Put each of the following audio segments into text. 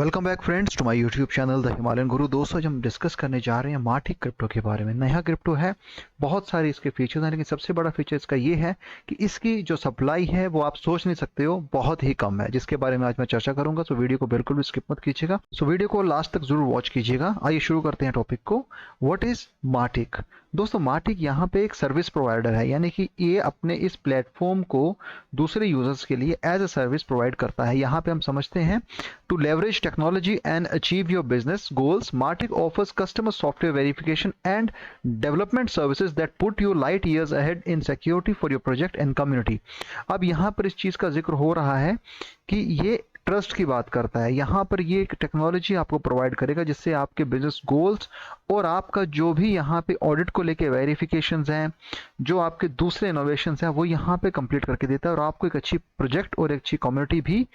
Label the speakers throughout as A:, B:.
A: Welcome back friends to my YouTube channel the Himalayan Guru. दोस्तों आज हम डिस्कस करने जा रहे हैं माटिक क्रिप्टो के बारे में। नया क्रिप्टो है, बहुत सारे इसके फीचर्स हैं, लेकिन सबसे बड़ा फीचर इसका ये है कि इसकी जो सप्लाई है वो आप सोच नहीं सकते हो, बहुत ही कम है, जिसके बारे में आज मैं चर्चा करूंगा। सो वीडियो को बिल्कुल भी स्किप मत कीजिएगा, सो वीडियो को लास्ट तक जरूर वॉच कीजिएगा। आइए शुरू करते हैं टॉपिक को। व्हाट इज माटिक? दोस्तों माटिक यहाँ पे एक सर्विस प्रोवाइडर है, यानी कि ये अपने इस प्लेटफॉर्म को दूसरे यूजर्स के लिए एज अ सर्विस प्रोवाइड करता है। यहाँ पे हम समझते हैं to leverage technology and achieve your business goals, Matic offers customer software verification and development services that put you light years ahead in security for your project and community। अब यहाँ पर इस चीज़ का जिक्र हो रहा है कि ये ट्रस्ट की बात करता है। यहाँ पर ये एक टेक्नोलॉजी आपको प्रोवाइड करेगा जिससे आपके बिजनेस गोल्स और आपका जो भी यहाँ पे ऑडिट को लेके वेरिफिकेशंस हैं, जो आपके दूसरे इनोवेशंस हैं, वो यहाँ पे कंप्लीट करके देता है और आपको एक अच्छी प्रोजेक्ट और एक अच्छी कम्युनिटी भी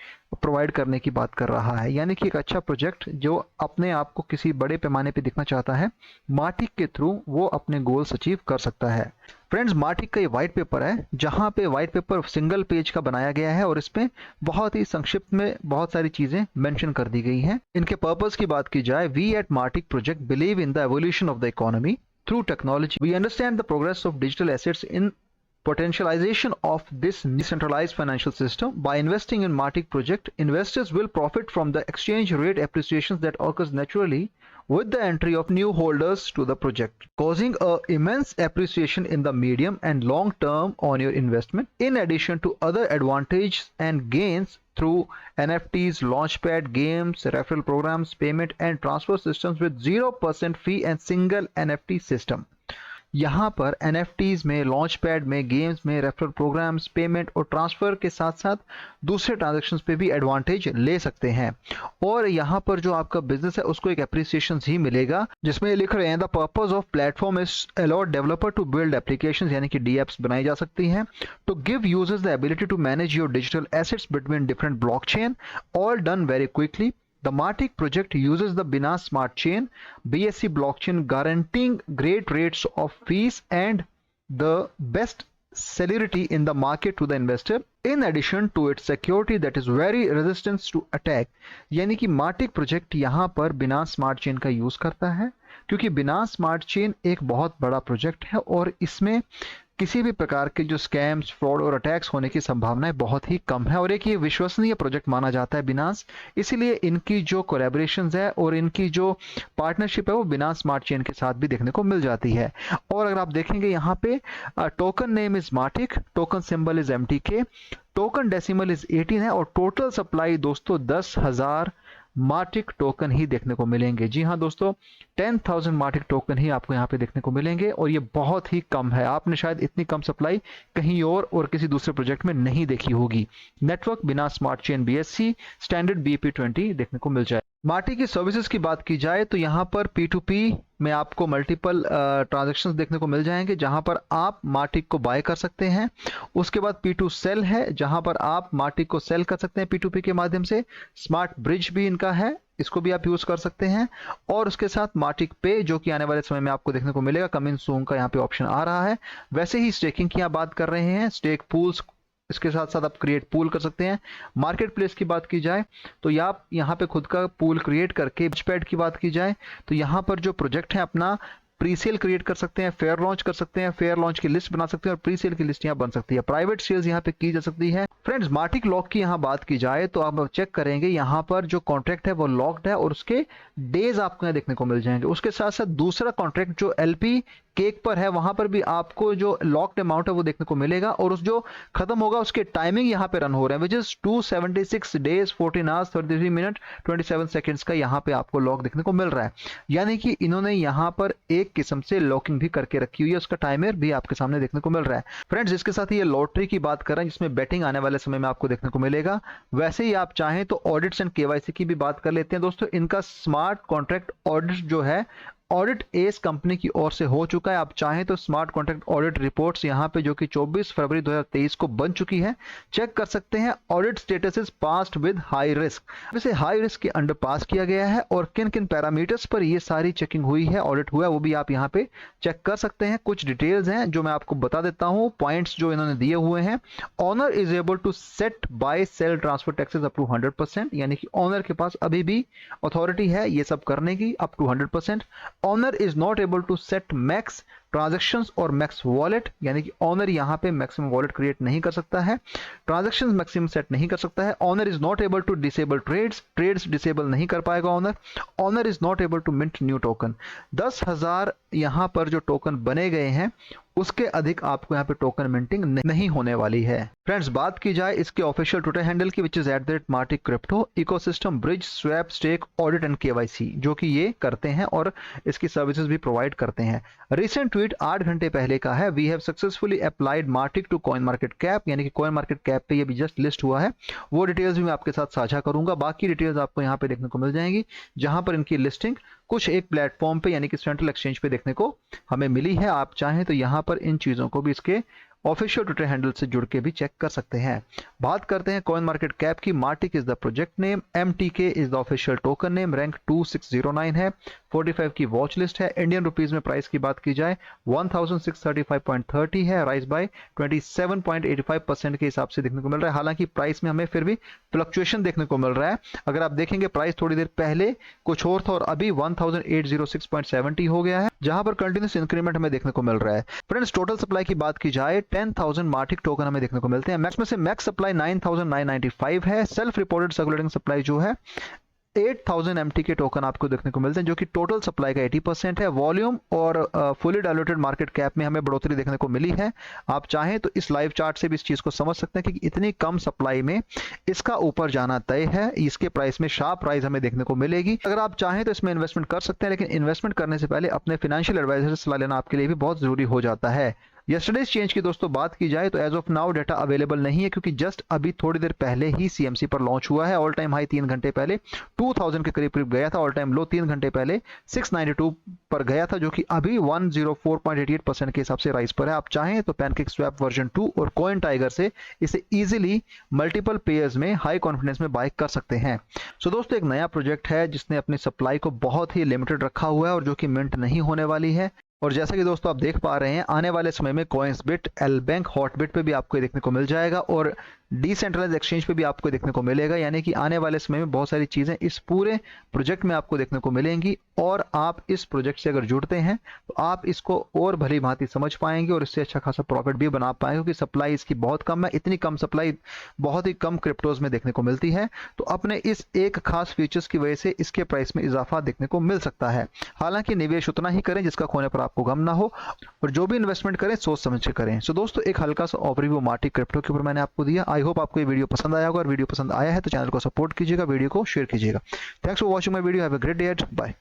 A: प्रोवाइड करने की बात कर रहा है। यानी कि एक अच्छा प्रोजेक्ट जो अपने आप को किसी बड़े पैमाने पे दिखना चाहता है, माटिक के थ्रू वो अपने गोल्स अचीव कर सकता है। फ्रेंड्स माटिक का ये वाइट पेपर है, जहाँ पे वाइट पेपर सिंगल पेज का बनाया गया है और इसमें बहुत ही संक्षिप्त में बहुत सारी चीजें मेंशन कर दी गई हैं। इनके पर्पस की बात की जाए, वी एट माटिक project believe in the evolution of the economy through technology. We understand the progress of digital assets in potentialization of this decentralized financial system. By investing in Matic project, investors will profit from the exchange rate appreciations that occurs naturally with the entry of new holders to the project, causing a immense appreciation in the medium and long term on your investment. In addition to other advantages and gains through NFTs, launchpad, games, referral programs, payment and transfer systems with 0% fee and single NFT system। यहाँ पर NFTs में, launch pad में, games में, referral programmes, payment और transfer के साथ साथ दूसरे ट्रांजैक्शंस पे भी एडवांटेज ले सकते हैं। और यहाँ पर जो आपका बिजनेस है उसको एक एप्रिसिएशन ही मिलेगा, जिसमें लिख रहे हैं the purpose of platform is allow developer to build applications, यानी कि DApps बनाई जा सकती हैं, to give users the ability to manage your digital assets between different blockchain, all done very quickly. The Matic project uses the Binance Smart Chain BSC blockchain, guaranteeing great rates of fees and the best celerity in the market to the investor, in addition to its security that is very resistant to attack। यानी कि Matic project यहाँ पर Binance Smart Chain का use करता है, क्योंकि Binance Smart Chain एक बहुत बड़ा प्रोजेक्ट है और इसमें किसी भी प्रकार के जो स्कैम्स, फ्रॉड और अटैक्स होने की संभावनाएं बहुत ही कम है और एक ये विश्वसनीय प्रोजेक्ट माना जाता है बिनांस। इसीलिए इनकी जो कोलैबोरेशंस है और इनकी जो पार्टनरशिप है वो बिनांस स्मार्ट चेन के साथ भी देखने को मिल जाती है। और अगर आप देखेंगे यहाँ पे टोकन नेम इज माटिक, token symbol is MTK, token decimal is 18 है और टोटल सप्लाई दोस्तों 10,000 माटिक टोकन ही देखने को मिलेंगे। जी हाँ दोस्तों, 10,000 माटिक टोकन ही आपको यहाँ पे देखने को मिलेंगे और ये बहुत ही कम है। आपने शायद इतनी कम सप्लाई कहीं और किसी दूसरे प्रोजेक्ट में नहीं देखी होगी। नेटवर्क बिना smart chain BSC standard BP20 देखने को मिल जाए। माटिक की सर्विसेज की बात की जाए तो यहाँ पर P2P में आपको मल्टीपल ट्रांजैक्शंस देखने को मिल जाएंगे, जहां पर आप माटिक को बाय कर सकते हैं। उसके बाद P2 सेल है, जहां पर आप माटिक को सेल कर सकते हैं P2P के माध्यम से। स्मार्ट ब्रिज भी इनका है, इसको भी आप यूज कर सकते हैं। और उसके साथ माटिक पे, जो कि आने वाले समय में आपको देखने को मिलेगा, कमिंग सून का यहाँ पे ऑप्शन आ रहा है। वैसे ही स्टेकिंग की आप बात कर रहे हैं, स्टेक पूल्स, इसके साथ साथ आप क्रिएट पूल कर सकते हैं। मार्केट प्लेस की बात की जाए तो आप यहाँ पे खुद का पूल क्रिएट करके, पैड की बात की जाए तो यहाँ पर जो प्रोजेक्ट है अपना प्री सेल क्रिएट कर सकते हैं, फेयर लॉन्च कर सकते हैं, फेयर लॉन्च की लिस्ट बना सकते हैं और प्री सेल की लिस्ट यहाँ बन सकती है, प्राइवेट सेल्स यहाँ पे की जा सकती है। फ्रेंड्स माटिक लॉक की यहाँ बात की जाए तो आप चेक करेंगे यहाँ पर जो कॉन्ट्रैक्ट है वो लॉक्ड है और उसके डेज आपको यहाँ देखने को मिल जाएंगे। उसके साथ साथ दूसरा कॉन्ट्रैक्ट जो LP केक पर है, वहां पर भी आपको जो लॉक्ड अमाउंट है वो देखने को मिलेगा और उस जो खत्म होगा उसके टाइमिंग यहाँ पे रन हो रहे हैं, which is 276 days 14 hours 33 minute 27 seconds का यहाँ पे आपको लॉक देखने को मिल रहा है। यानी कि इन्होंने यहाँ पर एक किस्म से लॉकिंग भी करके रखी हुई है, उसका टाइमर भी आपके सामने देखने को मिल रहा है। फ्रेंड्स इसके साथ ये लॉटरी की बात कर रहे हैं, जिसमें बेटिंग आने वाले समय में आपको देखने को मिलेगा। वैसे ही आप चाहें तो ऑडिट्स एंड KYC की भी बात कर लेते हैं दोस्तों। इनका स्मार्ट कॉन्ट्रैक्ट ऑडिट जो है ऑडिट इस कंपनी की ओर से हो चुका है। आप चाहें तो स्मार्ट कॉन्ट्रैक्ट ऑडिट रिपोर्ट्स यहाँ पे जो कि 24 फरवरी 2023 को बन चुकी है, चेक कर सकते हैं। Audit status is passed with high risk. इसे हाई रिस्क के अंडर पास किया गया है और किन किन पैरामीटर्स पर ये सारी चेकिंग हुई है, ऑडिट हुआ है, वो भी आप यहाँ पे चेक कर सकते हैं। कुछ डिटेल्स हैं जो मैं आपको बता देता हूँ, पॉइंट्स जो इन्होंने दिए हुए हैं। Owner is able to set buy sell transfer taxes up to 100%, यानी कि ऑनर के पास अभी भी अथॉरिटी है ये सब करने की up to 100%। Owner is not able to set max transactions और मैक्स वॉलेट, यानी कि ऑनर यहां पे मैक्सिमम वॉलेट क्रिएट नहीं कर सकता है, ट्रांजैक्शंस मैक्सिमम सेट नहीं कर सकता है। Owner is not able to disable trades disable नहीं कर पाएगा owner. Owner is not able to mint new token. 10,000 यहां पर जो टोकन बने गए हैं उसके अधिक आपको यहाँ पे टोकन मिंटिंग नहीं होने वाली है। फ्रेंड्स, बात की जाए इसके ऑफिशियल ट्विटर हैंडल की, which is @Martik crypto ecosystem bridge swap stake audit and KYC, जो कि ये करते हैं और इसकी सर्विसेज भी प्रोवाइड करते हैं। रिसेंट ट्वीट 8 घंटे पहले का है। We have successfully applied Martik to coin market cap, यानी कि कॉइन मार्केट कैप पे ये भी जस्ट लिस्ट हुआ है। वो डिटेल्स भी मैं आपके साथ साझा करूंगा। बाकी डिटेल्स आपको यहाँ पे देखने को मिल जाएंगी, जहां पर इनकी लिस्टिंग कुछ एक प्लेटफॉर्म पे यानी कि सेंट्रल एक्सचेंज पे देखने को हमें मिली है। आप चाहें तो यहाँ पर इन चीज़ों को भी इसके ऑफिशियल ट्विटर हैंडल से जुड़ के भी चेक कर सकते हैं। बात करते हैं कॉइन मार्केट कैप की। Martik is the project name, MTK is the official token name, rank 2609 है, 45 की वॉच लिस्ट है। इंडियन रुपीज में प्राइस की बात की जाए 1635.30 है, राइज बाय 27.85% के हिसाब से देखने को मिल रहा है। हालांकि प्राइस में हमें फिर भी फ्लक्चुएशन देखने को मिल रहा है। अगर आप देखेंगे प्राइस थोड़ी देर पहले कुछ और था और अभी 1806.70 हो गया है, जहां पर कंटिन्यूस इंक्रीमेंट हमें देखने को मिल रहा है। फ्रेंड्स, टोटल सप्लाई की बात की जाए 10,000 मार्टिक टोकन हमें देखने को मिलते हैं। मैक्स में से मैक्स सप्लाई 9,995 है। सेल्फ रिपोर्टेड सर्कुलेटिंग सप्लाई जो है 8,000 MTK टोकन आपको देखने को मिलते हैं, जो कि टोटल सप्लाई का 80% है। वॉल्यूम और फुली डायलूटेड मार्केट कैप में हमें बढ़ोतरी देखने को मिली है। आप चाहें तो इस लाइव चार्ट से भी इस चीज को समझ सकते हैं कि इतनी कम सप्लाई में इसका ऊपर जाना तय है। इसके प्राइस में शार्प राइज हमें देखने को मिलेगी। अगर आप चाहें तो इसमें इन्वेस्टमेंट कर सकते हैं, लेकिन इन्वेस्टमेंट करने से पहले अपने फाइनेंशियल एडवाइजर से सलाह लेना आपके लिए भी बहुत जरूरी हो जाता है। यस्टरडेज चेंज की दोस्तों बात की जाए तो as of now data available नहीं है, क्योंकि जस्ट अभी थोड़ी देर पहले ही CMC पर लॉन्च हुआ है। ऑल टाइम हाई 3 घंटे पहले 2000 के करीब करीब गया था, ऑल टाइम लो 3 घंटे पहले 692 पर गया था, जो कि अभी 104.88% के हिसाब से राइज पर है। आप चाहें तो पैनकेक स्वैप वर्जन 2 और कॉइन टाइगर से इसे इजीली मल्टीपल पेयर्स में हाई कॉन्फिडेंस में बाय कर सकते हैं। सो दोस्तों, एक नया प्रोजेक्ट है जिसने अपनी सप्लाई को बहुत ही लिमिटेड रखा हुआ है और जो कि मिंट नहीं होने वाली है। और जैसा कि दोस्तों आप देख पा रहे हैं, आने वाले समय में कॉइन्सबिट, एलबैंक, हॉटबिट पे भी आपको देखने को मिल जाएगा और डिसेंट्रलाइज एक्सचेंज पे भी आपको देखने को मिलेगा। यानी कि आने वाले समय में बहुत सारी चीजें इस पूरे प्रोजेक्ट में आपको देखने को मिलेंगी और आप इस प्रोजेक्ट से अगर जुड़ते हैं तो आप इसको और भली भांति समझ पाएंगे और इससे अच्छा खासा प्रॉफिट भी बना पाएंगे, क्योंकि सप्लाई इसकी बहुत कम है। इतनी कम सप्लाई बहुत ही कम क्रिप्टोज में देखने को मिलती है, तो अपने इस एक खास फीचर्स की वजह से इसके प्राइस में इजाफा देखने को मिल सकता है। हालांकि निवेश उतना ही करें जिसका खोने पर आपको गम ना हो, और जो भी इन्वेस्टमेंट करें सोच समझ के करें। सो दोस्तों, एक हल्का सा ओवरव्यू मार्टिक क्रिप्टो के ऊपर मैंने आपको दिया। आई होप आपको ये वीडियो पसंद आया होगा, और वीडियो पसंद आया है तो चैनल को सपोर्ट कीजिएगा, वीडियो को शेयर कीजिएगा। Thanks for watching my video. Have a great day. Bye.